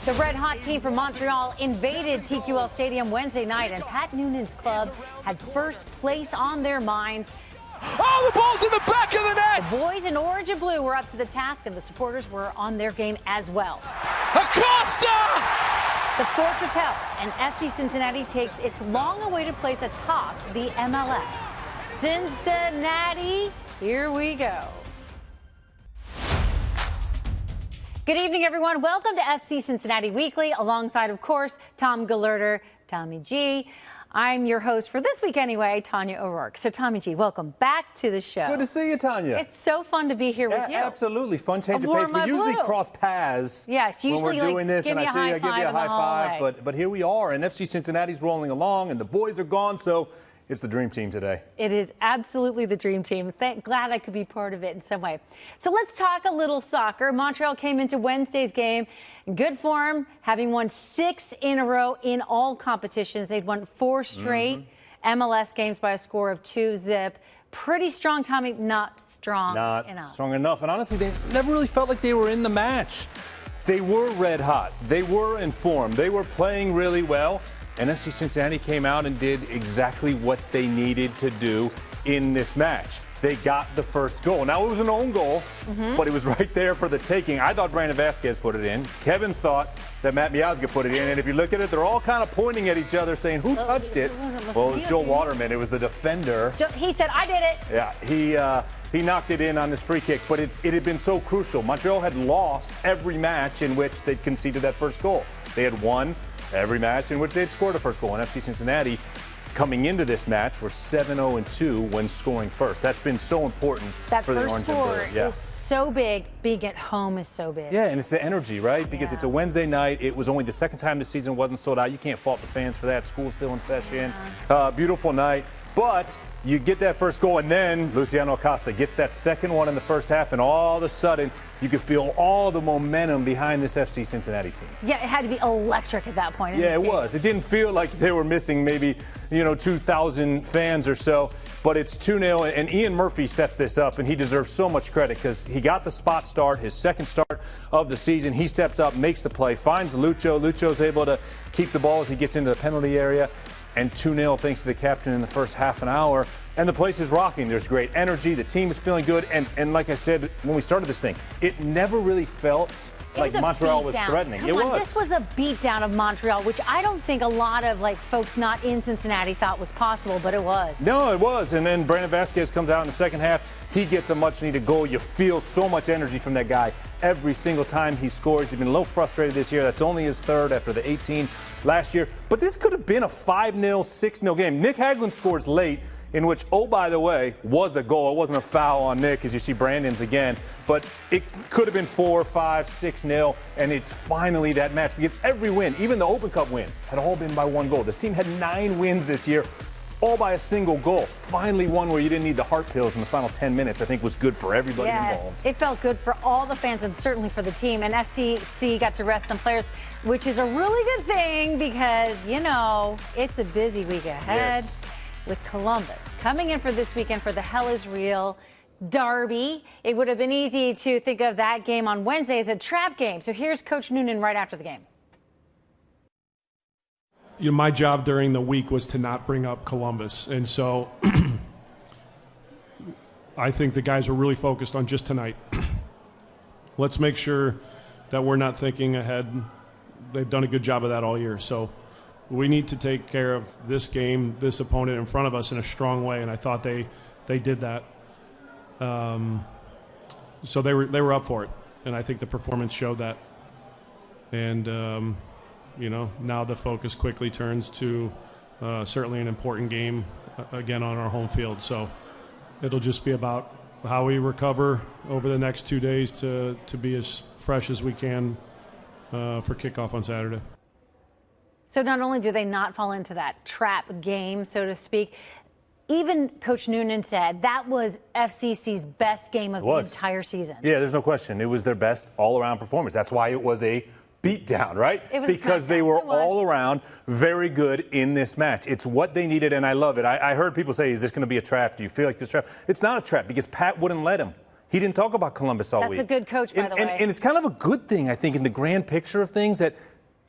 The red-hot team from Montreal invaded TQL Stadium Wednesday night, and Pat Noonan's club had first place on their minds. Oh, the ball's in the back of the net! The boys in orange and blue were up to the task, and the supporters were on their game as well. Acosta! The Fortress held, and FC Cincinnati takes its long-awaited place atop the MLS. Cincinnati, here we go. Good evening, everyone. Welcome to FC Cincinnati Weekly, alongside, of course, Tom Galerter, Tommy G. I'm your host for this week anyway, Tanya O'Rourke. So, Tommy G, welcome back to the show. Good to see you, Tanya. It's so fun to be here with you. Absolutely. Fun change of pace. We usually cross paths when we're doing this, and I see you, I give you a high five. But here we are, and FC Cincinnati's rolling along, and the boys are gone, so it's the dream team today. It is absolutely the dream team. Glad I could be part of it in some way. So let's talk a little soccer. Montreal came into Wednesday's game in good form, having won 6 in a row in all competitions. They'd won 4 straight MLS games by a score of 2-0. Pretty strong, Tommy. Not strong enough. Not strong enough. And honestly, they never really felt like they were in the match. They were red hot. They were in form. They were playing really well. And FC Cincinnati came out and did exactly what they needed to do in this match. They got the first goal. Now, it was an own goal, but it was right there for the taking. I thought Brandon Vasquez put it in. Kevin thought that Matt Miazga put it in. And if you look at it, they're all kind of pointing at each other saying, who touched it? Well, it was Joe Waterman. It was the defender. He said, I did it. Yeah, he knocked it in on this free kick, but it had been so crucial. Montreal had lost every match in which they conceded that first goal. They had won every match in which they had scored a first goal. And FC Cincinnati, coming into this match, were 7-0-2 when scoring first. That's been so important for the Orange and Blue. That first score is so big. Being at home is so big. Yeah, and it's the energy, right? Because it's a Wednesday night. It was only the second time the season wasn't sold out. You can't fault the fans for that. School's still in session. Beautiful night. But you get that first goal, and then Luciano Acosta gets that second one in the first half, and all of a sudden, you could feel all the momentum behind this FC Cincinnati team. Yeah, it had to be electric at that point. Yeah, it was. It didn't feel like they were missing maybe, 2,000 fans or so, but it's 2-0, and Ian Murphy sets this up, and he deserves so much credit because he got the spot start, his second start of the season. He steps up, makes the play, finds Lucho. Lucho's able to keep the ball as he gets into the penalty area. And 2-0 thanks to the captain in the first half an hour. And the place is rocking. There's great energy. The team is feeling good. And like I said when we started this thing, it never really felt like Montreal was threatening. It was. This was a beatdown of Montreal, which I don't think a lot of folks not in Cincinnati thought was possible, but it was. No, it was. And then Brandon Vasquez comes out in the second half. He gets a much-needed goal. You feel so much energy from that guy every single time he scores. He's been a little frustrated this year. That's only his third after the 18 last year. But this could have been a 5-0, 6-0 game. Nick Hagglund scores late, in which, oh, by the way, was a goal. It wasn't a foul on Nick, as you see Brandon's again. But it could have been 4, 5, 6-0, and it's finally that match. Because every win, even the Open Cup win, had all been by 1 goal. This team had 9 wins this year, all by a single goal. Finally one where you didn't need the heart pills in the final 10 minutes, I think was good for everybody involved. It felt good for all the fans and certainly for the team. And FCC got to rest some players, which is a really good thing because, it's a busy week ahead with Columbus coming in for this weekend for the Hell is Real Derby. It would have been easy to think of that game on Wednesday as a trap game. So here's Coach Noonan right after the game. My job during the week was to not bring up Columbus. And so I think the guys were really focused on just tonight. Let's make sure that we're not thinking ahead. They've done a good job of that all year. So we need to take care of this game, this opponent in front of us in a strong way. And I thought they did that. So they were up for it. And I think the performance showed that. And, now the focus quickly turns to certainly an important game, again, on our home field. So it'll just be about how we recover over the next 2 days to be as fresh as we can for kickoff on Saturday. So not only do they not fall into that trap game, so to speak, even Coach Noonan said that was FCC's best game of the entire season. Yeah, there's no question. It was their best all-around performance. That's why it was a beat down, right? Because they were all around very good in this match. It's what they needed, and I love it. I heard people say, is this going to be a trap? Do you feel like this trap? It's not a trap because Pat wouldn't let him. He didn't talk about Columbus all week. That's a good coach, by the way. And it's kind of a good thing, I think, in the grand picture of things that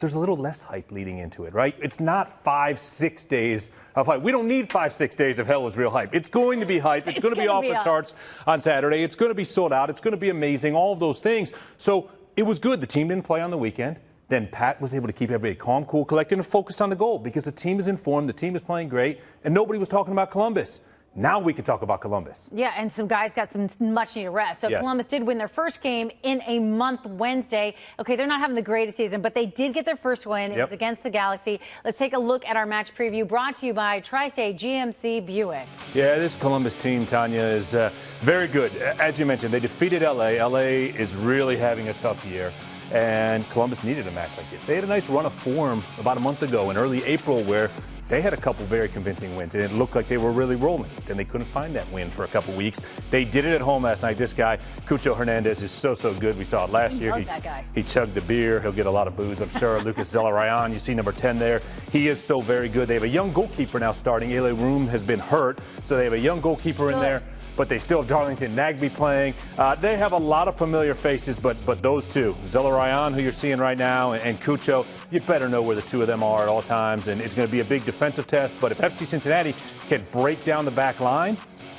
there's a little less hype leading into it, right? It's not 5-6 days of hype. We don't need 5-6 days of Hell is Real hype. It's going to be hype. It's going to be off the charts on Saturday. It's going to be sold out. It's going to be amazing, all of those things. So it was good. The team didn't play on the weekend. Then Pat was able to keep everybody calm, cool, collected, and focused on the goal because the team is informed, the team is playing great, and nobody was talking about Columbus. Now we can talk about Columbus. Yeah, and some guys got some much-needed rest. So yes. Columbus did win their first game in a month Wednesday. Okay, they're not having the greatest season, but they did get their first win. It was against the Galaxy. Let's take a look at our match preview brought to you by Tri-State GMC Buick. Yeah, this Columbus team, Tanya, is very good. As you mentioned, they defeated L.A. L.A. is really having a tough year. And Columbus needed a match like this. They had a nice run of form about a month ago in early April where they had a couple very convincing wins, and it looked like they were really rolling. Then they couldn't find that win for a couple weeks. They did it at home last night. This guy, Cucho Hernandez, is so good. We saw it last year. He chugged the beer. He'll get a lot of booze, I'm sure. Lucas Zelarayan, you see number 10 there. He is so very good. They have a young goalkeeper now starting. Ele Room has been hurt, so they have a young goalkeeper in there. But they still have Darlington Nagby playing. They have a lot of familiar faces, but those two, Zelarayan, who you're seeing right now, and Cucho, you better know where the two of them are at all times. And it's going to be a big defensive test. But if FC Cincinnati can break down the back line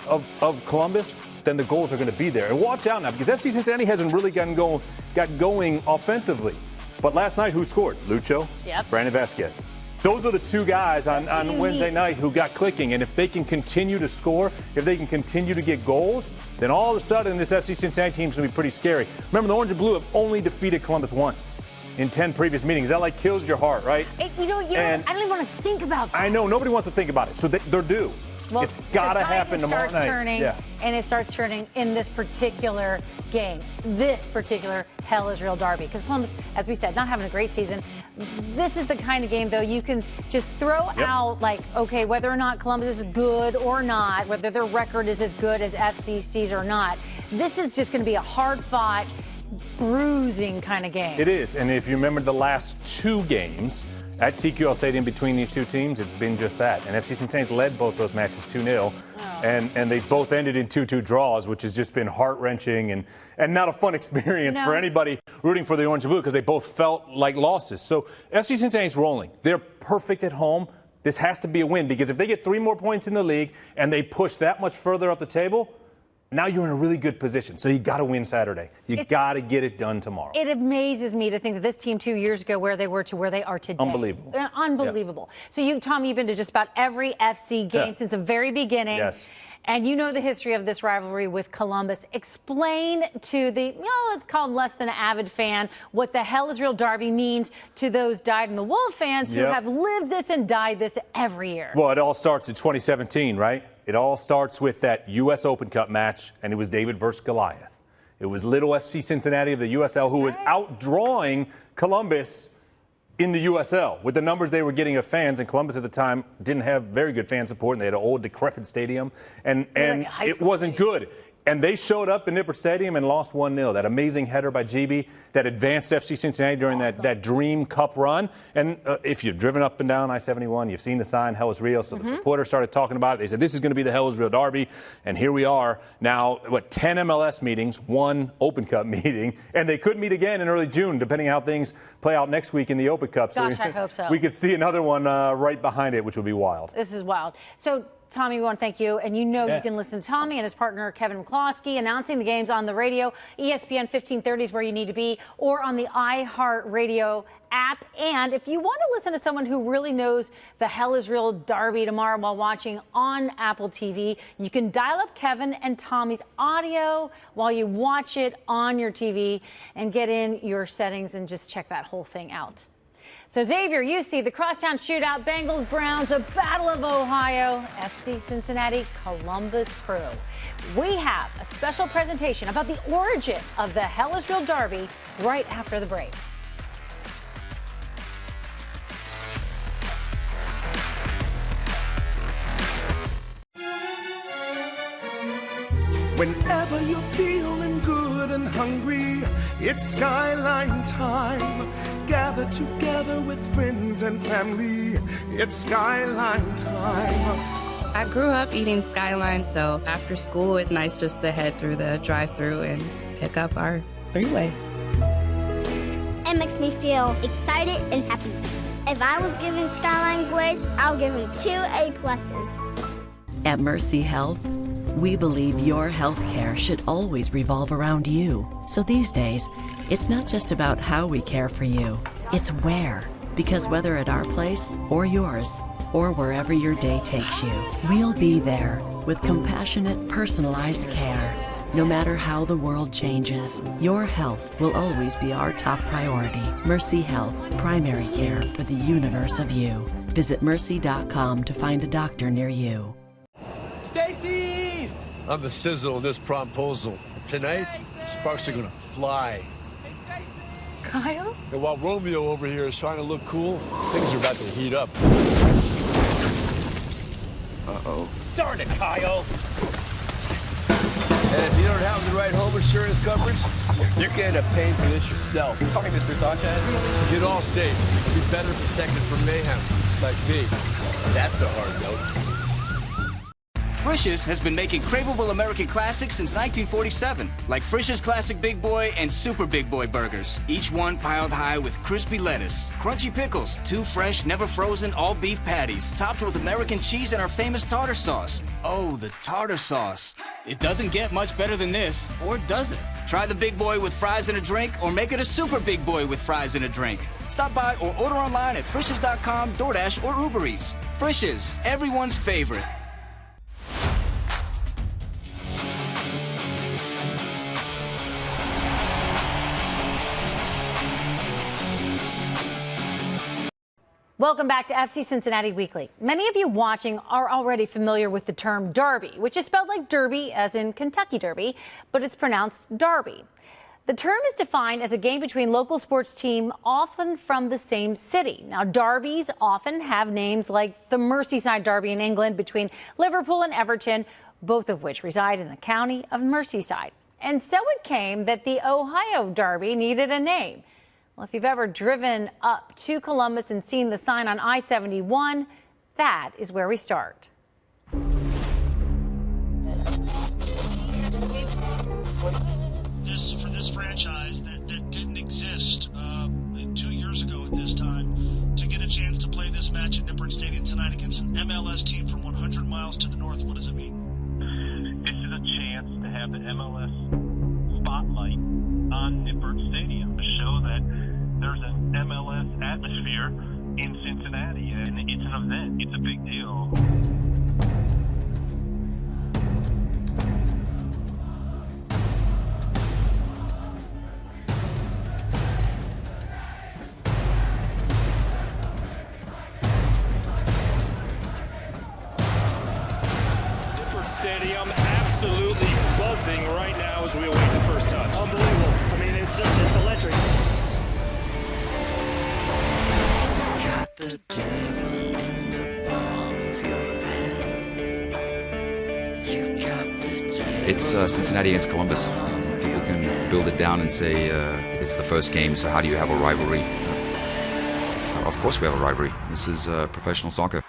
of Columbus, then the goals are going to be there. And watch out now, because FC Cincinnati hasn't really got going offensively. But last night, who scored? Lucho, Brandon Vasquez. Those are the two guys on Wednesday night who got clicking. And if they can continue to score, if they can continue to get goals, then all of a sudden this FC Cincinnati team is going to be pretty scary. Remember, the Orange and Blue have only defeated Columbus once in 10 previous meetings. That like kills your heart, right? I don't even want to think about that. I know. Nobody wants to think about it. So they're due. Well, it's got to happen tomorrow night. And it starts turning in this particular game, this particular Hell is Real derby. Because Columbus, as we said, not having a great season. This is the kind of game, though, you can just throw out, like, okay, whether or not Columbus is good or not, whether their record is as good as FCC's or not. This is just going to be a hard-fought, bruising kind of game. It is. And if you remember the last two games at TQL Stadium between these two teams, it's been just that. And FC Cincinnati led both those matches 2-0. And they both ended in 2-2 draws, which has just been heart-wrenching and not a fun experience for anybody rooting for the Orange and Blue because they both felt like losses. So FC Cincinnati's rolling. They're perfect at home. This has to be a win because if they get 3 more points in the league and they push that much further up the table, now you're in a really good position. So you got to win Saturday. You got to get it done tomorrow. It amazes me to think that this team 2 years ago, where they were to where they are today. Unbelievable. Unbelievable. So Tom, you've been to just about every FC game since the very beginning. Yes. And you know the history of this rivalry with Columbus. Explain to the, let's call them less than an avid fan, what the Hell is Real derby means to those dyed-in-the-wool fans who have lived this and died this every year. Well, it all starts in 2017, right? It all starts with that U.S. Open Cup match, and it was David versus Goliath. It was little FC Cincinnati of the USL who was outdrawing Columbus in the USL with the numbers they were getting of fans. And Columbus at the time didn't have very good fan support, and they had an old, decrepit stadium, and it wasn't good. And they showed up in Nippert Stadium and lost 1-0. That amazing header by GB that advanced FC Cincinnati during that Dream Cup run. And if you've driven up and down I-71, you've seen the sign, Hell is Real. So the supporters started talking about it. They said, this is going to be the Hell is Real derby. And here we are now, 10 MLS meetings, 1 Open Cup meeting. And they could meet again in early June, depending on how things play out next week in the Open Cup. Gosh, I hope so. We could see another one right behind it, which would be wild. This is wild. So, Tommy, we want to thank you. And you can listen to Tommy and his partner, Kevin McCloskey, announcing the games on the radio. ESPN 1530 is where you need to be, or on the iHeartRadio app. And if you want to listen to someone who really knows the Hell is Real derby tomorrow while watching on Apple TV, you can dial up Kevin and Tommy's audio while you watch it on your TV and get in your settings and just check that whole thing out. So, Xavier, you see the crosstown shootout, Bengals, Browns, a battle of Ohio, FC Cincinnati, Columbus Crew. We have a special presentation about the origin of the Hell is Real derby right after the break. Whenever you're feeling good and hungry, it's Skyline time. Gather together with friends and family. It's Skyline time. I grew up eating Skyline, so after school, it's nice just to head through the drive-thru and pick up our 3 ways. And makes me feel excited and happy. If I was given Skyline grades, I'll give him 2 A+. At Mercy Health, we believe your health care should always revolve around you. So these days, it's not just about how we care for you, it's where. Because whether at our place or yours, or wherever your day takes you, we'll be there with compassionate, personalized care. No matter how the world changes, your health will always be our top priority. Mercy Health, primary care for the universe of you. Visit mercy.com to find a doctor near you. Stacy! I'm the sizzle of this promposal. Tonight, sparks are gonna fly. Kyle? And while Romeo over here is trying to look cool, things are about to heat up. Uh-oh. Darn it, Kyle! And if you don't have the right home insurance coverage, you can end up paying for this yourself. Sorry, Mr. Sanchez. So get Allstate and be better protected from mayhem, like me. That's a hard note. Frisch's has been making craveable American classics since 1947, like Frisch's Classic Big Boy and Super Big Boy burgers. Each one piled high with crispy lettuce, crunchy pickles, 2 fresh, never frozen, all beef patties, topped with American cheese and our famous tartar sauce. Oh, the tartar sauce. It doesn't get much better than this, or does it? Try the Big Boy with fries and a drink, or make it a Super Big Boy with fries and a drink. Stop by or order online at Frisch's.com, DoorDash, or Uber Eats. Frisch's, everyone's favorite. Welcome back to FC Cincinnati Weekly. Many of you watching are already familiar with the term derby, which is spelled like Derby, as in Kentucky Derby, but it's pronounced Derby. The term is defined as a game between local sports teams, often from the same city. Now, derbies often have names like the Merseyside Derby in England between Liverpool and Everton, both of which reside in the county of Merseyside. And so it came that the Ohio Derby needed a name. Well, if you've ever driven up to Columbus and seen the sign on I-71, that is where we start. For this franchise that didn't exist 2 years ago at this time, to get a chance to play this match at Nippert Stadium tonight against an MLS team from 100 miles to the north, what does it mean? This is a chance to have the MLS spotlight on Nippert Stadium to show that there's an MLS atmosphere in Cincinnati, and it's an event. It's a big deal. Nippert Stadium absolutely buzzing right now as we await the first touch. Unbelievable. I mean, it's electric. The devil in the palm of your hand. You got the devil. It's Cincinnati against Columbus. People can build it down and say it's the first game, so how do you have a rivalry? Of course we have a rivalry. This is professional soccer.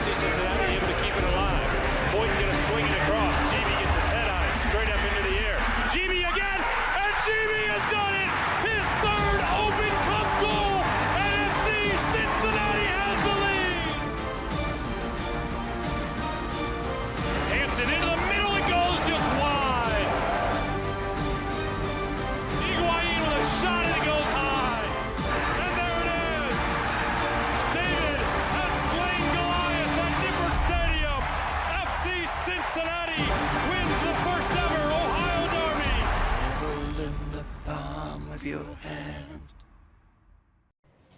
Cincinnati able to keep it alive. Boynton gonna swing it across. GB gets his head on it, straight up into the air. GB again, and GB has done it! His third Open Cup goal, and FC Cincinnati has the lead! Hansen into the middle, it goes just wide. Higuain with a shot, and it goes high. And there it is! David has slain Goliath at Nippert Stadium. FC Cincinnati wins the first ever Ohio Derby. Devil in the palm of your hand.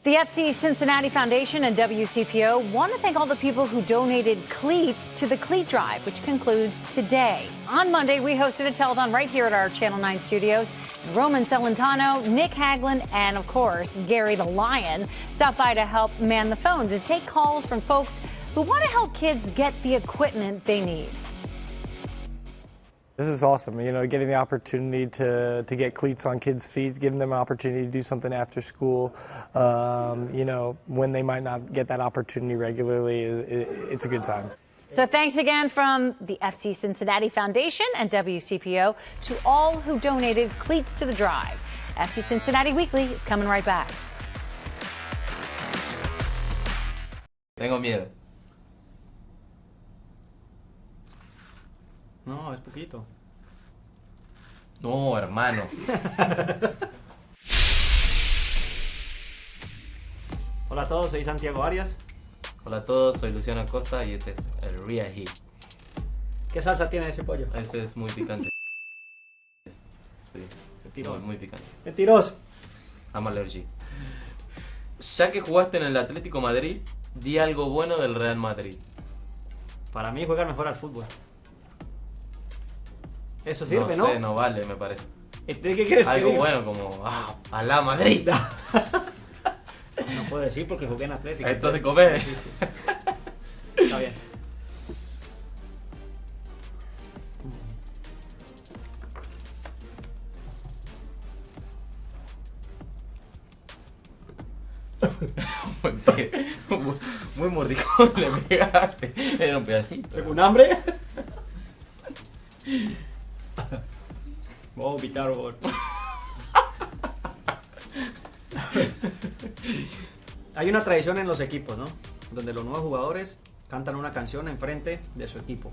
The FC Cincinnati Foundation and WCPO want to thank all the people who donated cleats to the Cleat Drive, which concludes today. On Monday, we hosted a telethon right here at our Channel 9 studios. Roman Celentano, Nick Haglund, and of course, Gary the Lion stopped by to help man the phones and take calls from folks who want to help kids get the equipment they need. This is awesome, getting the opportunity to get cleats on kids' feet, giving them an opportunity to do something after school, when they might not get that opportunity regularly, it's a good time. So thanks again from the FC Cincinnati Foundation and WCPO to all who donated cleats to the drive. FC Cincinnati Weekly is coming right back. Tengo miedo. No, es poquito. No, hermano. Hola a todos, soy Santiago Arias. Hola a todos, soy Luciano Acosta y este es el Real Heat. ¿Qué salsa tiene ese pollo? Ese es muy picante. Sí, Mentiroso. Muy picante. Mentiroso. I'm allergic. Ya que jugaste en el Atlético Madrid, di algo bueno del Real Madrid. Para mí juega mejor al fútbol. Eso sirve, ¿no? No sé, no vale, me parece. ¿De qué quieres que algo diga? bueno como, a la Madrid. No puedo decir porque jugué en Atlético. Entonces come. Está bien. Muy mordicón le pegaste. Era un pedacito. ¿Tengo un hambre? Voy a vomitar, por favor. Hay una tradición en los equipos, ¿no? Donde los nuevos jugadores cantan una canción enfrente de su equipo.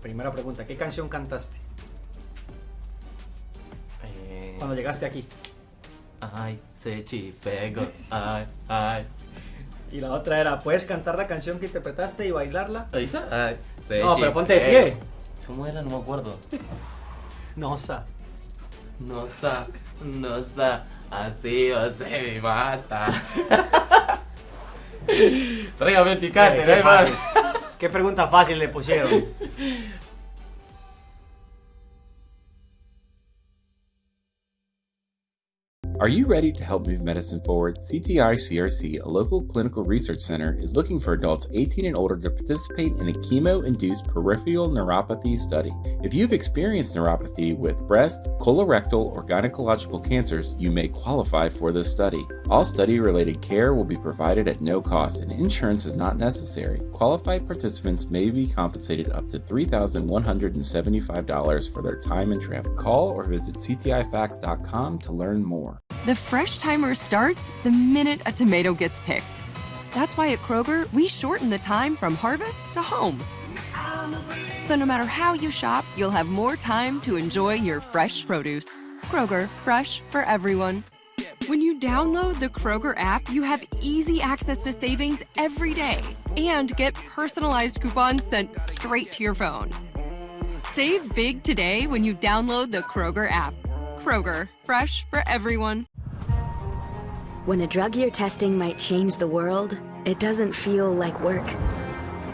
Primera pregunta, ¿qué canción cantaste? Cuando llegaste aquí. Ay, se chipego. Ay, ay. Y la otra era, ¿puedes cantar la canción que interpretaste y bailarla? Ahí está. Ay, se no, pero ponte de pie. ¿Cómo era? No me acuerdo. Nosa. Nosa. Nosa. Así o se me mata. Tráigame el picante, no hay más. Qué pregunta fácil le pusieron. Are you ready to help move medicine forward? CTI-CRC, a local clinical research center, is looking for adults 18 and older to participate in a chemo-induced peripheral neuropathy study. If you've experienced neuropathy with breast, colorectal, or gynecological cancers, you may qualify for this study. All study-related care will be provided at no cost, and insurance is not necessary. Qualified participants may be compensated up to $3,175 for their time and trip. Call or visit ctifacts.com to learn more. The fresh timer starts the minute a tomato gets picked. That's why at Kroger, we shorten the time from harvest to home. So no matter how you shop, you'll have more time to enjoy your fresh produce. Kroger, fresh for everyone. When you download the Kroger app, you have easy access to savings every day and get personalized coupons sent straight to your phone. Save big today when you download the Kroger app. Kroger, fresh for everyone. When a drug you're testing might change the world, it doesn't feel like work.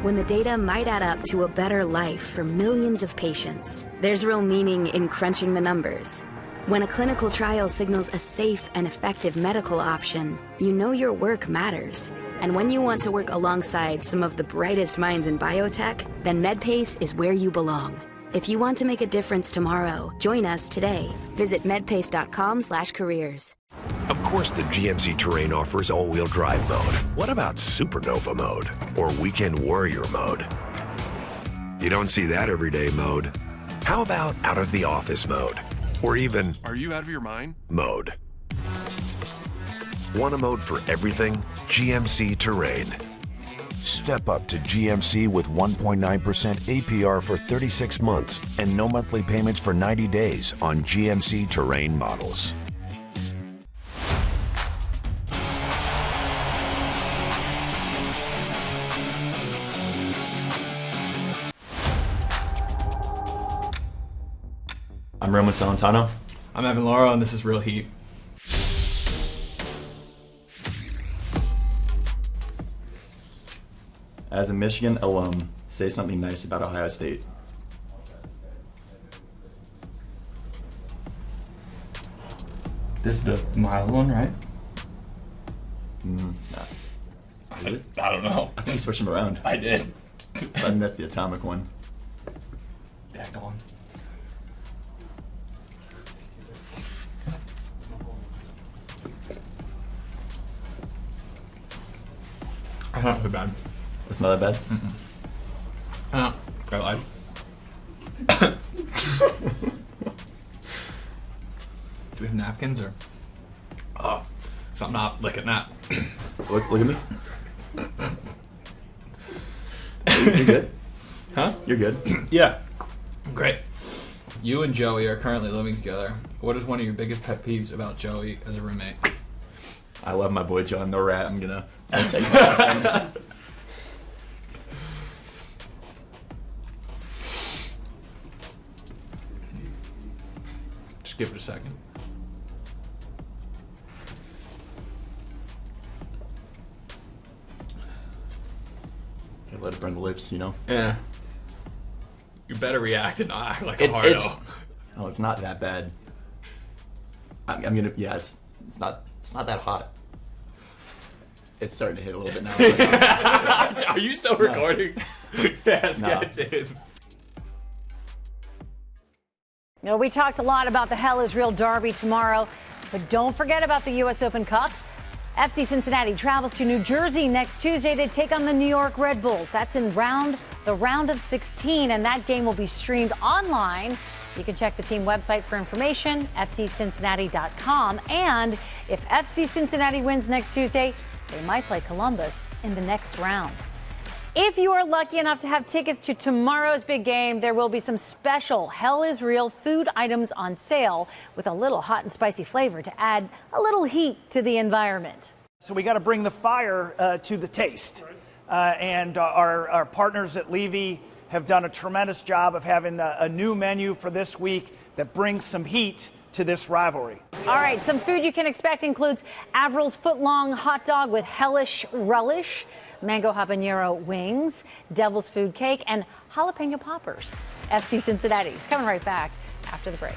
When the data might add up to a better life for millions of patients, there's real meaning in crunching the numbers. When a clinical trial signals a safe and effective medical option, you know your work matters. And when you want to work alongside some of the brightest minds in biotech, then MedPace is where you belong. If you want to make a difference tomorrow, join us today. Visit medpace.com/careers. Of course, the GMC Terrain offers all-wheel drive mode. What about Supernova mode or Weekend Warrior mode? You don't see that everyday mode. How about out of the office mode? Or even... Are you out of your mind? Mode. Want a mode for everything? GMC Terrain. Step up to GMC with 1.9% APR for 36 months and no monthly payments for 90 days on GMC Terrain models. I'm Roman Celentano. I'm Evan Lauro, and this is Real Heat. As a Michigan alum, say something nice about Ohio State. This is the mild one, right? No. I don't know. I think you switched them around. I did. I think that's the atomic one. Yeah, go Not too bad. It's not that bad? I lied. Do we have napkins or? Oh, because I'm not licking that. Look at me. You're good? Huh? You're good? Yeah. Great. You and Joey are currently living together. What is one of your biggest pet peeves about Joey as a roommate? I love my boy John the Rat. I'm gonna take that. Just give it a second. Can't let it burn the lips, you know? Yeah. You better react and not act like a hardo. Oh, it's not that bad. I'm gonna. Yeah, it's not that hot. It's starting to hit a little bit now. Are you still recording? Yes, No. get in. You know, we talked a lot about the Hell is Real Derby tomorrow, but don't forget about the U.S. Open Cup. FC Cincinnati travels to New Jersey next Tuesday to take on the New York Red Bulls. That's in the round of 16, and that game will be streamed online. You can check the team website for information, fccincinnati.com. And if FC Cincinnati wins next Tuesday, they might play Columbus in the next round. If you are lucky enough to have tickets to tomorrow's big game, there will be some special Hell is Real food items on sale with a little hot and spicy flavor to add a little heat to the environment. So we got to bring the fire to the taste. And our partners at Levy have done a tremendous job of having a new menu for this week that brings some heat to this rivalry. All right, some food you can expect includes Avril's foot-long hot dog with hellish relish, mango habanero wings, devil's food cake, and jalapeno poppers. FC Cincinnati is coming right back after the break.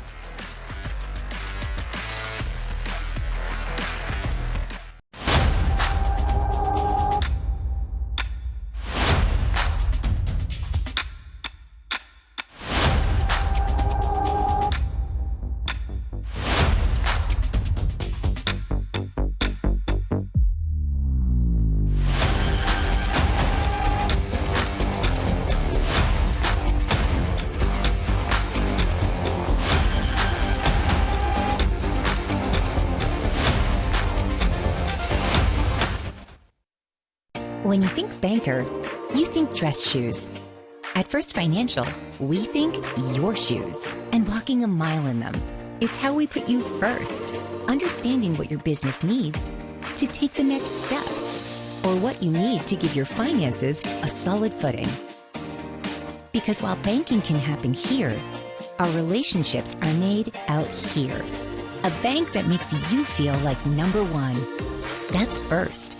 When you think banker, you think dress shoes. At First Financial, we think your shoes and walking a mile in them. It's how we put you first, understanding what your business needs to take the next step, or what you need to give your finances a solid footing. Because while banking can happen here, our relationships are made out here. A bank that makes you feel like number one. That's First.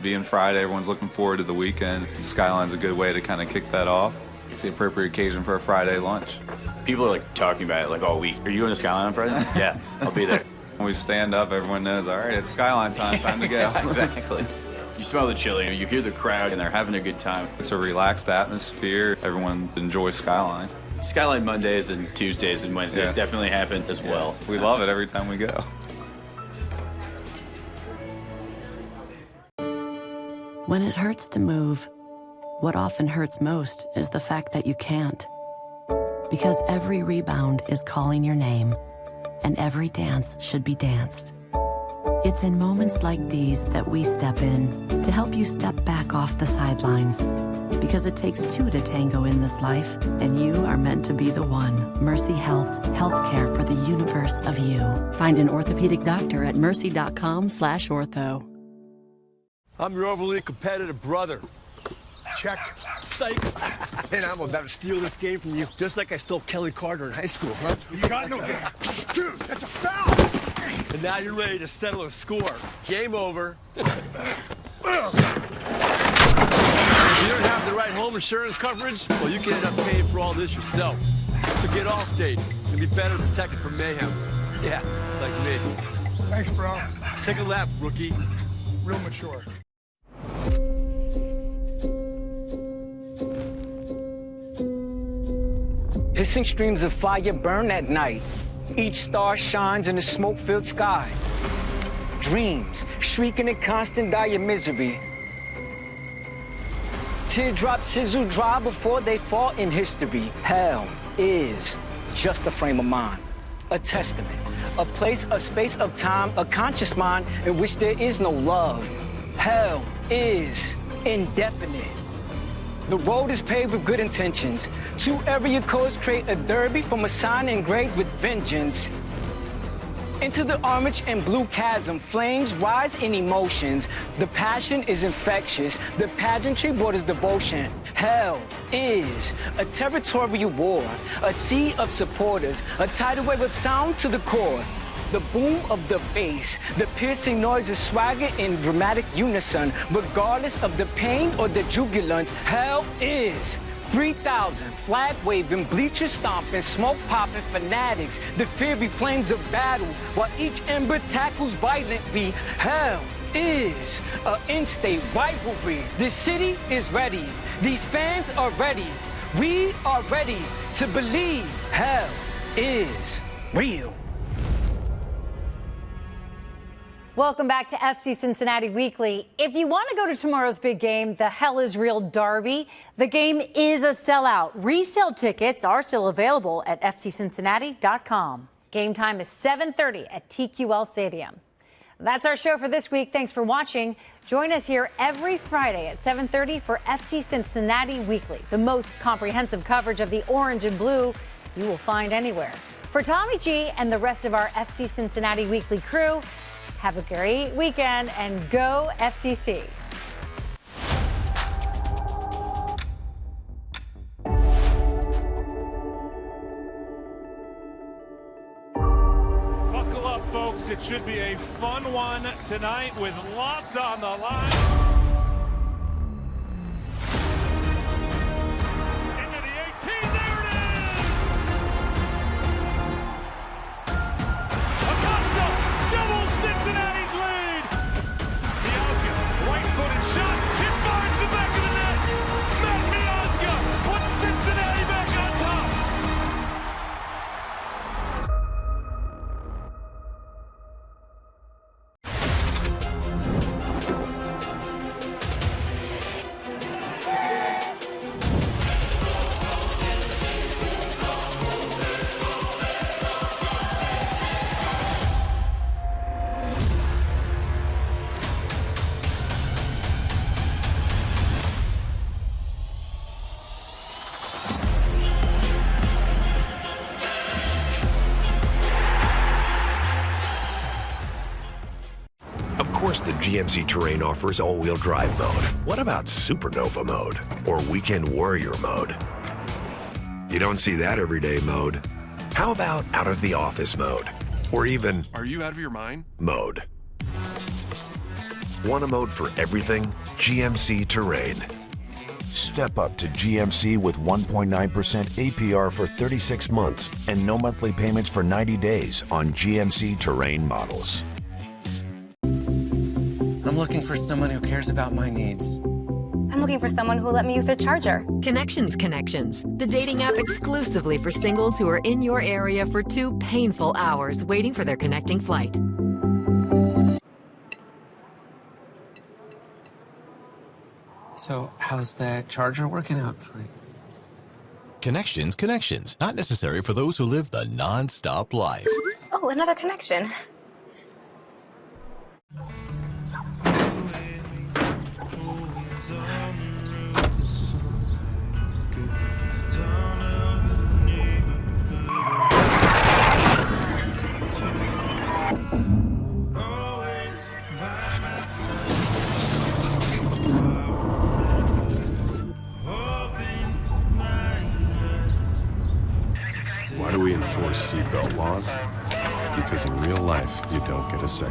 Being Friday, everyone's looking forward to the weekend. Skyline's a good way to kind of kick that off. It's the appropriate occasion for a Friday lunch. People are like talking about it like all week. Are you going to Skyline on Friday? Yeah, I'll be there. When we stand up, everyone knows, all right, it's Skyline time to go. Yeah, exactly. You smell the chili, you hear the crowd, and they're having a good time. It's a relaxed atmosphere. Everyone enjoys Skyline. Skyline Mondays and Tuesdays and Wednesdays definitely happen as well. We love it every time we go. When it hurts to move, what often hurts most is the fact that you can't. Because every rebound is calling your name, and every dance should be danced. It's in moments like these that we step in to help you step back off the sidelines. Because it takes two to tango in this life, and you are meant to be the one. Mercy Health, healthcare for the universe of you. Find an orthopedic doctor at mercy.com/ortho. I'm your overly competitive brother. Check. Psych. And I'm about to steal this game from you, just like I stole Kelly Carter in high school, huh? You got no game. Dude, that's a foul! And now you're ready to settle a score. Game over. If you don't have the right home insurance coverage, well, you can end up paying for all this yourself. So get Allstate and be better protected from mayhem. Yeah, like me. Thanks, bro. Take a lap, rookie. Real mature. Hissing streams of fire burn at night. Each star shines in a smoke-filled sky. dreams, shrieking in constant dire misery. Teardrops sizzle dry before they fall in history. Hell is just a frame of mind, a testament, a place, a space of time, a conscious mind in which there is no love. Hell is indefinite. The road is paved with good intentions. 2 area codes create a derby from a sign engraved with vengeance. Into the orange and blue chasm, flames rise in emotions. The passion is infectious. The pageantry borders devotion. Hell is a territorial war, a sea of supporters, a tidal wave of sound to the core. The boom of the bass, the piercing noise of swagger in dramatic unison, regardless of the pain or the jubilance. Hell is 3,000 flag waving, bleachers stomping, smoke popping fanatics, the fiery flames of battle, while each ember tackles violently. Hell is an in-state rivalry. This city is ready. These fans are ready. We are ready to believe hell is real. Welcome back to FC Cincinnati Weekly. If you want to go to tomorrow's big game, the Hell is Real Derby, the game is a sellout. Resale tickets are still available at fccincinnati.com. Game time is 7:30 at TQL Stadium. That's our show for this week. Thanks for watching. Join us here every Friday at 7:30 for FC Cincinnati Weekly, the most comprehensive coverage of the orange and blue you will find anywhere. For Tommy G and the rest of our FC Cincinnati Weekly crew, have a great weekend and go FCC. Buckle up, folks. It should be a fun one tonight with lots on the line. Of course, the GMC Terrain offers all-wheel drive mode. What about Supernova mode or Weekend Warrior mode? You don't see that everyday mode. How about out of the office mode? Or even... Are you out of your mind? Mode. Want a mode for everything? GMC Terrain. Step up to GMC with 1.9% APR for 36 months and no monthly payments for 90 days on GMC Terrain models. I'm looking for someone who cares about my needs. I'm looking for someone who will let me use their charger. Connections, the dating app exclusively for singles who are in your area for 2 painful hours waiting for their connecting flight. So, how's that charger working out for you? Connections. Not necessary for those who live the non-stop life. Oh, another connection. Why do we enforce seatbelt laws? Because in real life, you don't get a second.